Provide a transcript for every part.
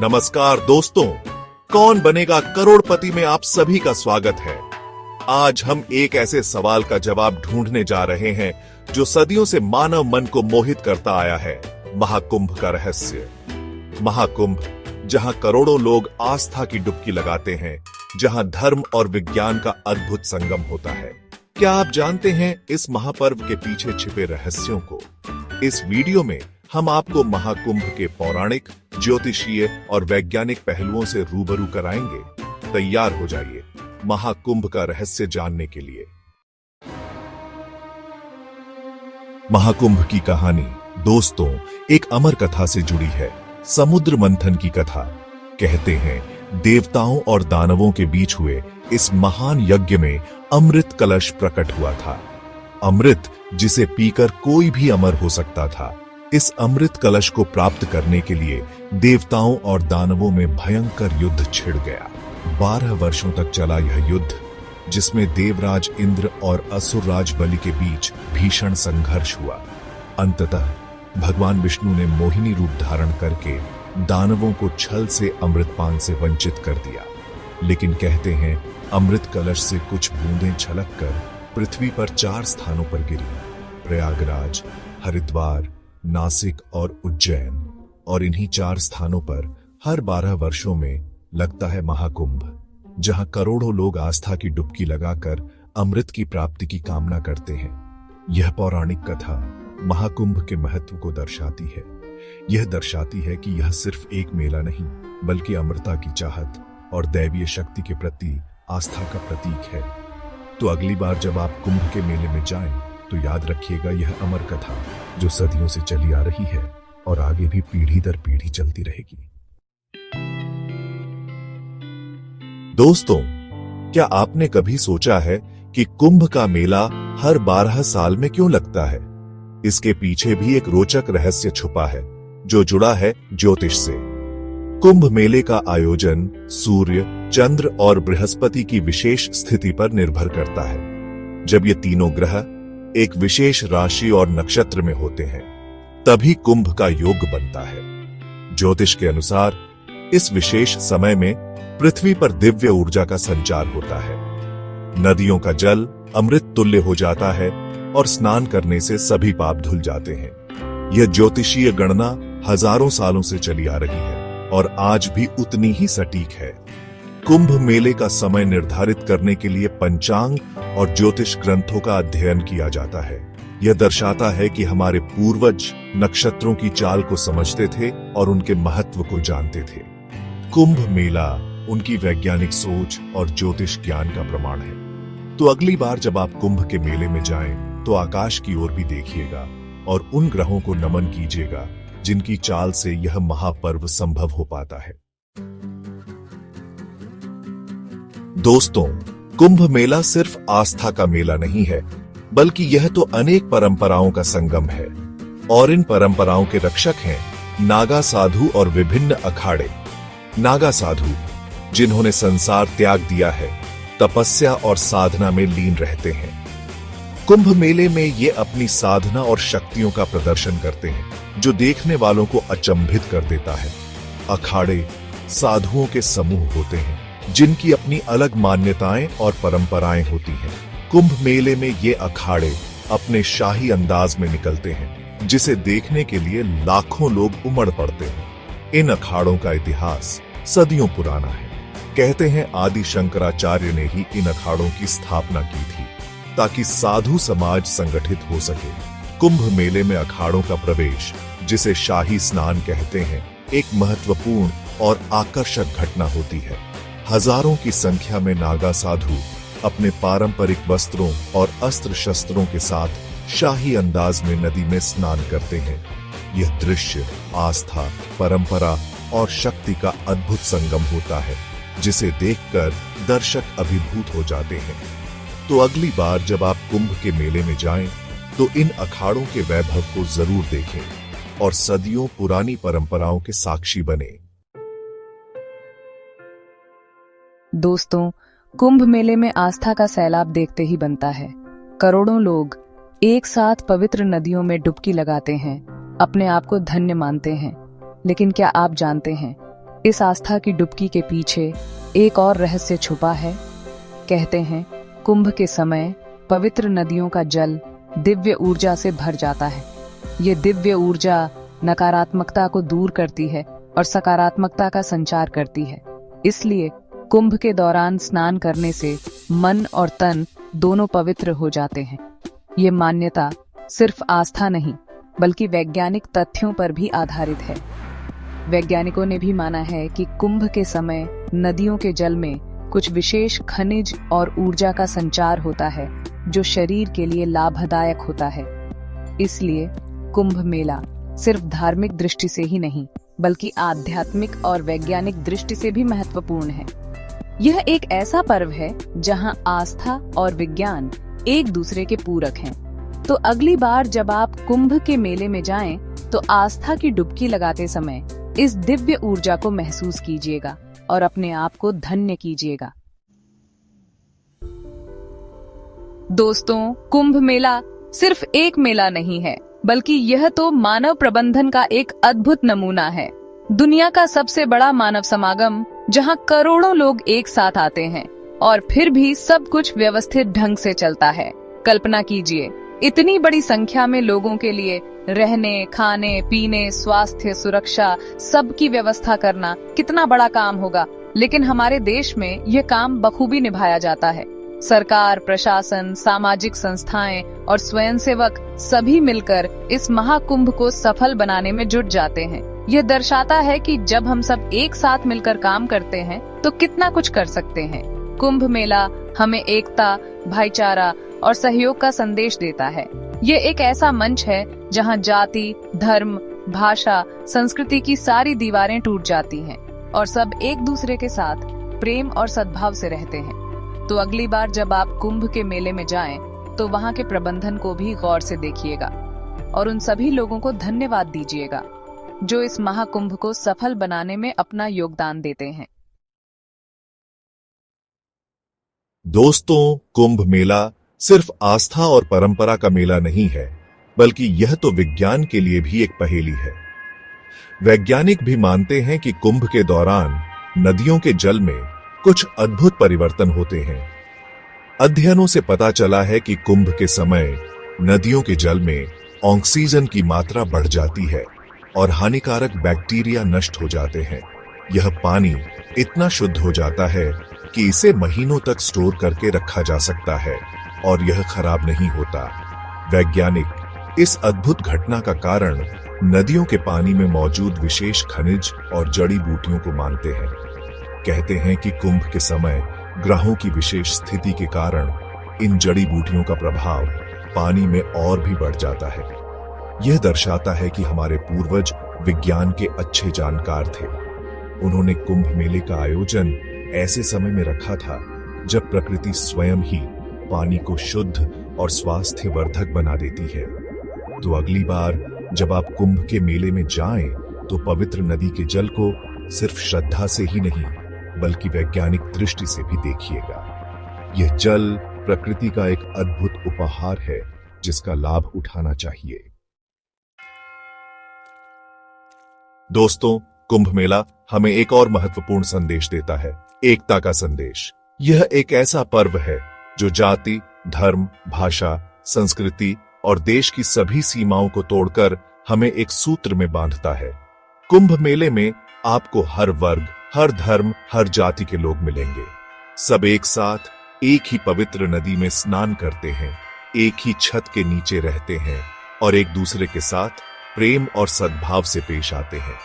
नमस्कार दोस्तों, कौन बनेगा करोड़पति में आप सभी का स्वागत है। आज हम एक ऐसे सवाल का जवाब ढूंढने जा रहे हैं जो सदियों से मानव मन को मोहित करता आया है, महाकुंभ का रहस्य। महाकुंभ, जहां करोड़ों लोग आस्था की डुबकी लगाते हैं, जहां धर्म और विज्ञान का अद्भुत संगम होता है। क्या आप जानते हैं इस महापर्व के पीछे छिपे रहस्यों को? इस वीडियो में हम आपको महाकुंभ के पौराणिक, ज्योतिषीय और वैज्ञानिक पहलुओं से रूबरू कराएंगे। तैयार हो जाइए महाकुंभ का रहस्य जानने के लिए। महाकुंभ की कहानी दोस्तों एक अमर कथा से जुड़ी है, समुद्र मंथन की कथा। कहते हैं देवताओं और दानवों के बीच हुए इस महान यज्ञ में अमृत कलश प्रकट हुआ था। अमृत जिसे पीकर कोई भी अमर हो सकता था। इस अमृत कलश को प्राप्त करने के लिए देवताओं और दानवों में भयंकर युद्ध छिड़ गया। 12 वर्षों तक चला यह युद्ध, जिसमें देवराज इंद्र और असुरराज बलि के बीच भीषण संघर्ष हुआ। अंततः भगवान विष्णु ने मोहिनी रूप धारण करके दानवों को छल से अमृतपान से वंचित कर दिया। लेकिन कहते हैं अमृत कलश से कुछ बूंदें छलककर पृथ्वी पर 4 स्थानों पर गिरी, प्रयागराज, हरिद्वार, नासिक और उज्जैन। और इन्हीं 4 स्थानों पर हर 12 वर्षों में लगता है महाकुंभ, जहां करोड़ों लोग आस्था की डुबकी लगाकर अमृत की प्राप्ति की कामना करते हैं। यह पौराणिक कथा महाकुंभ के महत्व को दर्शाती है। यह दर्शाती है कि यह सिर्फ एक मेला नहीं, बल्कि अमरता की चाहत और दैवीय शक्ति के प्रति आस्था का प्रतीक है। तो अगली बार जब आप कुंभ के मेले में जाएं, तो याद रखिएगा यह अमर कथा जो सदियों से चली आ रही है और आगे भी पीढ़ी दर पीढ़ी चलती रहेगी। दोस्तों, क्या आपने कभी सोचा है कि कुंभ का मेला हर 12 साल में क्यों लगता है? इसके पीछे भी एक रोचक रहस्य छुपा है जो जुड़ा है ज्योतिष से। कुंभ मेले का आयोजन सूर्य, चंद्र और बृहस्पति की विशेष स्थिति पर निर्भर करता है। जब ये तीनों ग्रह एक विशेष राशि और नक्षत्र में होते हैं, तभी कुंभ का योग बनता है। ज्योतिष के अनुसार इस विशेष समय में पृथ्वी पर दिव्य ऊर्जा का संचार होता है। नदियों का जल अमृत तुल्य हो जाता है और स्नान करने से सभी पाप धुल जाते हैं। यह ज्योतिषीय गणना हजारों सालों से चली आ रही है और आज भी उतनी ही सटीक है। कुंभ मेले का समय निर्धारित करने के लिए पंचांग और ज्योतिष ग्रंथों का अध्ययन किया जाता है। यह दर्शाता है कि हमारे पूर्वज नक्षत्रों की चाल को समझते थे और उनके महत्व को जानते थे। कुंभ मेला उनकी वैज्ञानिक सोच और ज्योतिष ज्ञान का प्रमाण है। तो अगली बार जब आप कुंभ के मेले में जाएं, तो आकाश की ओर भी देखिएगा और उन ग्रहों को नमन कीजिएगा जिनकी चाल से यह महापर्व संभव हो पाता है। दोस्तों, कुंभ मेला सिर्फ आस्था का मेला नहीं है, बल्कि यह तो अनेक परंपराओं का संगम है। और इन परंपराओं के रक्षक हैं नागा साधु और विभिन्न अखाड़े। नागा साधु, जिन्होंने संसार त्याग दिया है, तपस्या और साधना में लीन रहते हैं। कुंभ मेले में ये अपनी साधना और शक्तियों का प्रदर्शन करते हैं, जो देखने वालों को अचंभित कर देता है। अखाड़े साधुओं के समूह होते हैं, जिनकी अपनी अलग मान्यताएं और परंपराएं होती हैं। कुंभ मेले में ये अखाड़े अपने शाही अंदाज में निकलते हैं, जिसे देखने के लिए लाखों लोग उमड़ पड़ते हैं। इन अखाड़ों का इतिहास सदियों पुराना है। कहते हैं आदि शंकराचार्य ने ही इन अखाड़ों की स्थापना की थी, ताकि साधु समाज संगठित हो सके। कुंभ मेले में अखाड़ों का प्रवेश, जिसे शाही स्नान कहते हैं, एक महत्वपूर्ण और आकर्षक घटना होती है। हजारों की संख्या में नागा साधु अपने पारंपरिक वस्त्रों और अस्त्र शस्त्रों के साथ शाही अंदाज में नदी में स्नान करते हैं। यह दृश्य आस्था, परंपरा और शक्ति का अद्भुत संगम होता है, जिसे देखकर दर्शक अभिभूत हो जाते हैं। तो अगली बार जब आप कुंभ के मेले में जाएं, तो इन अखाड़ों के वैभव को जरूर देखें और सदियों पुरानी परंपराओं के साक्षी बने। दोस्तों, कुंभ मेले में आस्था का सैलाब देखते ही बनता है। करोड़ों लोग एक साथ पवित्र नदियों में डुबकी लगाते हैं, अपने आप को धन्य मानते हैं। लेकिन क्या आप जानते हैं, इस आस्था की डुबकी के पीछे एक और रहस्य छुपा है। कहते हैं कुंभ के समय पवित्र नदियों का जल दिव्य ऊर्जा से भर जाता है। ये दिव्य ऊर्जा नकारात्मकता को दूर करती है और सकारात्मकता का संचार करती है। इसलिए कुंभ के दौरान स्नान करने से मन और तन दोनों पवित्र हो जाते हैं। ये मान्यता सिर्फ आस्था नहीं बल्कि वैज्ञानिक तथ्यों पर भी आधारित है। वैज्ञानिकों ने भी माना है कि कुंभ के समय नदियों के जल में कुछ विशेष खनिज और ऊर्जा का संचार होता है जो शरीर के लिए लाभदायक होता है। इसलिए कुंभ मेला सिर्फ धार्मिक दृष्टि से ही नहीं बल्कि आध्यात्मिक और वैज्ञानिक दृष्टि से भी महत्वपूर्ण है। यह एक ऐसा पर्व है जहां आस्था और विज्ञान एक दूसरे के पूरक हैं। तो अगली बार जब आप कुंभ के मेले में जाएं, तो आस्था की डुबकी लगाते समय इस दिव्य ऊर्जा को महसूस कीजिएगा और अपने आप को धन्य कीजिएगा। दोस्तों, कुंभ मेला सिर्फ एक मेला नहीं है बल्कि यह तो मानव प्रबंधन का एक अद्भुत नमूना है। दुनिया का सबसे बड़ा मानव समागम जहां करोड़ों लोग एक साथ आते हैं और फिर भी सब कुछ व्यवस्थित ढंग से चलता है। कल्पना कीजिए, इतनी बड़ी संख्या में लोगों के लिए रहने, खाने, पीने, स्वास्थ्य, सुरक्षा सबकी व्यवस्था करना कितना बड़ा काम होगा। लेकिन हमारे देश में यह काम बखूबी निभाया जाता है। सरकार, प्रशासन, सामाजिक संस्थाएं और स्वयंसेवक सभी मिलकर इस महाकुंभ को सफल बनाने में जुट जाते हैं। यह दर्शाता है कि जब हम सब एक साथ मिलकर काम करते हैं तो कितना कुछ कर सकते हैं। कुंभ मेला हमें एकता, भाईचारा और सहयोग का संदेश देता है। ये एक ऐसा मंच है जहां जाति, धर्म, भाषा, संस्कृति की सारी दीवारें टूट जाती हैं और सब एक दूसरे के साथ प्रेम और सद्भाव से रहते हैं। तो अगली बार जब आप कुंभ के मेले में जाएं, तो वहां के प्रबंधन को भी गौर से देखिएगा और उन सभी लोगों को धन्यवाद दीजिएगा जो इस महाकुंभ को सफल बनाने में अपना योगदान देते हैं। दोस्तों, कुंभ मेला सिर्फ आस्था और परंपरा का मेला नहीं है बल्कि यह तो विज्ञान के लिए भी एक पहेली है। वैज्ञानिक भी मानते हैं कि कुंभ के दौरान नदियों के जल में कुछ अद्भुत परिवर्तन होते हैं। अध्ययनों से पता चला है कि कुंभ के समय नदियों के जल में ऑक्सीजन की मात्रा बढ़ जाती है और हानिकारक बैक्टीरिया नष्ट हो जाते हैं। यह पानी इतना शुद्ध हो जाता है कि इसे महीनों तक स्टोर करके रखा जा सकता है और यह खराब नहीं होता। वैज्ञानिक इस अद्भुत घटना का कारण नदियों के पानी में मौजूद विशेष खनिज और जड़ी बूटियों को मानते हैं। कहते हैं कि कुंभ के समय ग्रहों की विशेष स्थिति के कारण इन जड़ी बूटियों का प्रभाव पानी में और भी बढ़ जाता है। यह दर्शाता है कि हमारे पूर्वज विज्ञान के अच्छे जानकार थे। उन्होंने कुंभ मेले का आयोजन ऐसे समय में रखा था जब प्रकृति स्वयं ही पानी को शुद्ध और स्वास्थ्यवर्धक बना देती है। तो अगली बार जब आप कुंभ के मेले में जाएं, तो पवित्र नदी के जल को सिर्फ श्रद्धा से ही नहीं बल्कि वैज्ञानिक दृष्टि से भी देखिएगा। यह जल प्रकृति का एक अद्भुत उपहार है जिसका लाभ उठाना चाहिए। दोस्तों, कुंभ मेला हमें एक और महत्वपूर्ण संदेश देता है, एकता का संदेश। यह एक ऐसा पर्व है जो जाति, धर्म, भाषा, संस्कृति और देश की सभी सीमाओं को तोड़कर हमें एक सूत्र में बांधता है। कुंभ मेले में आपको हर वर्ग, हर धर्म, हर जाति के लोग मिलेंगे। सब एक साथ एक ही पवित्र नदी में स्नान करते हैं, एक ही छत के नीचे रहते हैं और एक दूसरे के साथ प्रेम और सद्भाव से पेश आते हैं।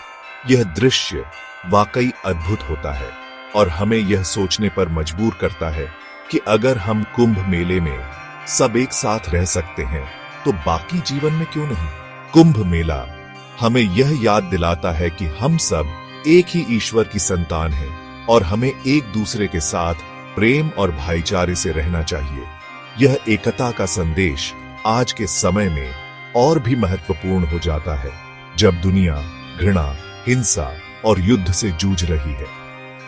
यह दृश्य वाकई अद्भुत होता है और हमें यह सोचने पर मजबूर करता है कि अगर हम कुंभ मेले में सब एक साथ रह सकते हैं तो बाकी जीवन में क्यों नहीं। कुंभ मेला हमें यह याद दिलाता है कि हम सब एक ही ईश्वर की संतान हैं और हमें एक दूसरे के साथ प्रेम और भाईचारे से रहना चाहिए। यह एकता का संदेश आज के समय में और भी महत्वपूर्ण हो जाता है जब दुनिया घृणा, हिंसा और युद्ध से जूझ रही है।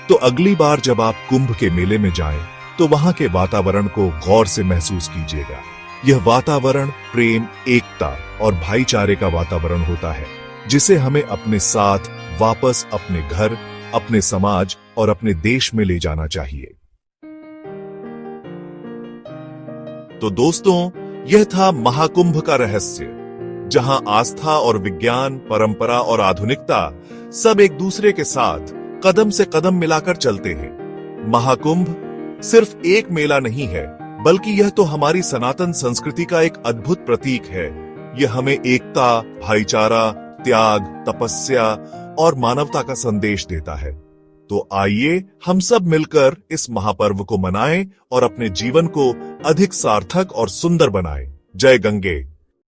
तो अगली बार जब आप कुंभ के मेले में जाएं, तो वहां के वातावरण को गौर से महसूस कीजिएगा। यह वातावरण प्रेम, एकता और भाईचारे का वातावरण होता है जिसे हमें अपने साथ वापस अपने घर, अपने समाज और अपने देश में ले जाना चाहिए। तो दोस्तों, यह था महाकुंभ का रहस्य, जहां आस्था और विज्ञान, परंपरा और आधुनिकता सब एक दूसरे के साथ कदम से कदम मिलाकर चलते हैं। महाकुंभ सिर्फ एक मेला नहीं है, बल्कि यह तो हमारी सनातन संस्कृति का एक अद्भुत प्रतीक है। यह हमें एकता, भाईचारा, त्याग, तपस्या और मानवता का संदेश देता है। तो आइए हम सब मिलकर इस महापर्व को मनाएं और अपने जीवन को अधिक सार्थक और सुंदर बनाएं। जय गंगे।